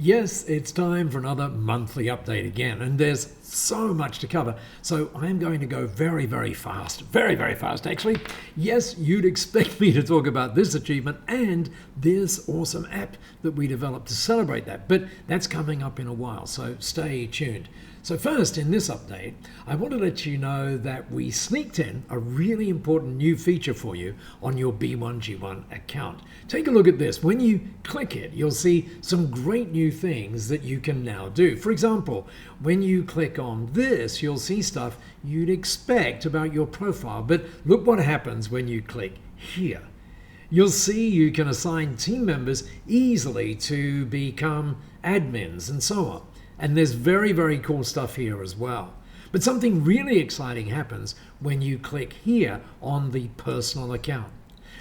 Yes, it's time for another monthly update again, and there's so much to cover, so I'm going to go very, very fast. Very, very fast, actually. Yes, you'd expect me to talk about this achievement and this awesome app that we developed to celebrate that, but that's coming up in a while, so stay tuned. So first, in this update, I want to let you know that we sneaked in a really important new feature for you on your B1G1 account. Take a look at this. When you click it, you'll see some great new things that you can now do. For example, when you click on this, you'll see stuff you'd expect about your profile, but look what happens when you click here. You'll see you can assign team members easily to become admins and so on. And there's very, very cool stuff here as well. But something really exciting happens when you click here on the personal account.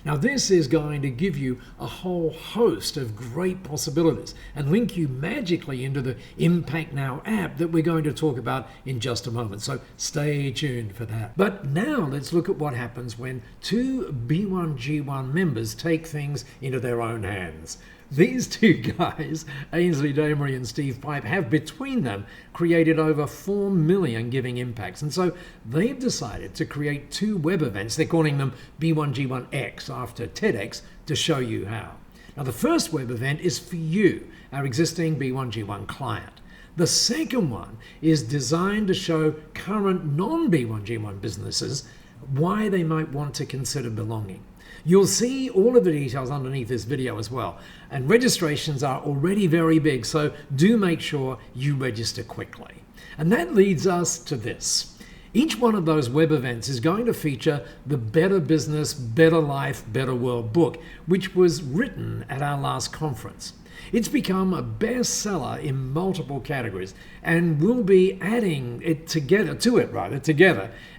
Now this is going to give you a whole host of great possibilities and link you magically into the Impact Now app that we're going to talk about in just a moment. So stay tuned for that. But now let's look at what happens when two B1G1 members take things into their own hands. These two guys, Aynsley, Damery and Steve Pipe, have between them created over 4 million giving impacts. And so they've decided to create two web events. They're calling them B1G1x after TEDx to show you how. Now the first web event is for you, our existing B1G1 client. The second one is designed to show current non-B1G1 businesses why they might want to consider belonging. You'll see all of the details underneath this video as well. And registrations are already very big, so do make sure you register quickly. And that leads us to this. Each one of those web events is going to feature the Better Business, Better Life, Better World book, which was written at our last conference. It's become a bestseller in multiple categories, and we'll be adding it together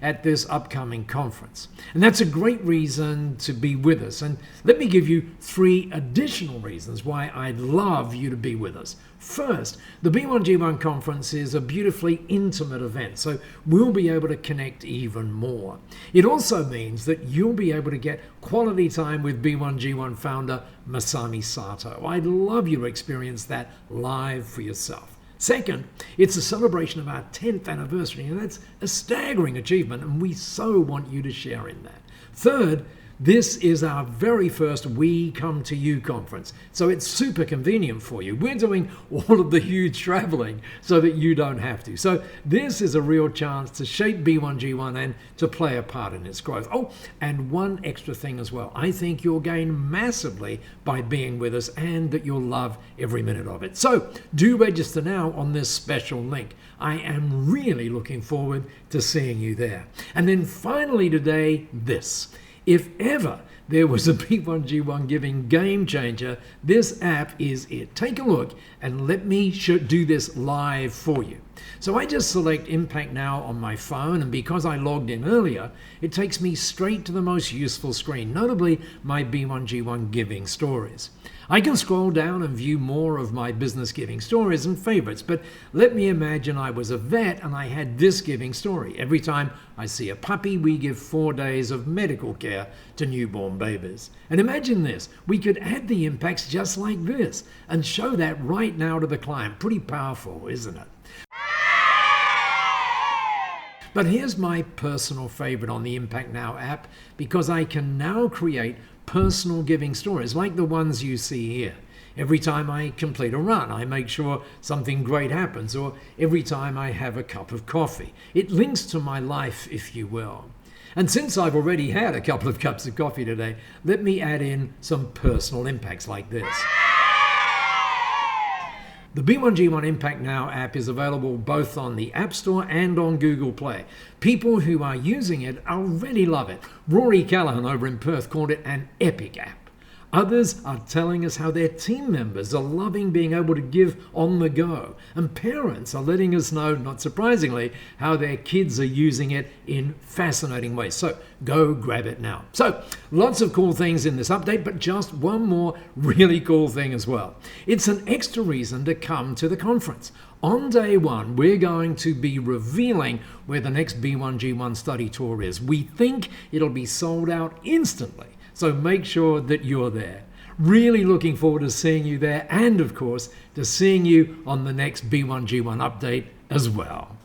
at this upcoming conference. And that's a great reason to be with us. And let me give you 3 additional reasons why I'd love you to be with us. First, the B1G1 Conference is a beautifully intimate event, so we'll be able to connect even more. It also means that you'll be able to get quality time with B1G1 founder Masami Sato. I'd love you to experience that live for yourself. Second, it's a celebration of our 10th anniversary, and that's a staggering achievement, and we so want you to share in that. Third, this is our very first We Come to You conference, so it's super convenient for you. We're doing all of the huge traveling so that you don't have to. So this is a real chance to shape B1G1 and to play a part in its growth. Oh, and one extra thing as well. I think you'll gain massively by being with us and that you'll love every minute of it. So do register now on this special link. I am really looking forward to seeing you there. And then finally today, this. If ever there was a B1G1 giving game changer, this app is it. Take a look and let me do this live for you. So I just select Impact Now on my phone, and because I logged in earlier, it takes me straight to the most useful screen, notably my B1G1 giving stories. I can scroll down and view more of my business giving stories and favorites, but let me imagine I was a vet and I had this giving story. Every time I see a puppy, we give 4 days of medical care to newborn babies. And imagine this, we could add the impacts just like this and show that right now to the client. Pretty powerful, isn't it? But here's my personal favorite on the Impact Now app, because I can now create personal giving stories like the ones you see here. Every time I complete a run, I make sure something great happens, or every time I have a cup of coffee. It links to my life, if you will. And since I've already had a couple of cups of coffee today, let me add in some personal impacts like this. The B1G1 Impact Now app is available both on the App Store and on Google Play. People who are using it already love it. Rory Callahan over in Perth called it an epic app. Others are telling us how their team members are loving being able to give on the go. And parents are letting us know, not surprisingly, how their kids are using it in fascinating ways. So go grab it now. So lots of cool things in this update, but just one more really cool thing as well. It's an extra reason to come to the conference. On day 1, we're going to be revealing where the next B1G1 study tour is. We think it'll be sold out instantly. So make sure that you're there. Really looking forward to seeing you there, and of course, to seeing you on the next B1G1 update as well.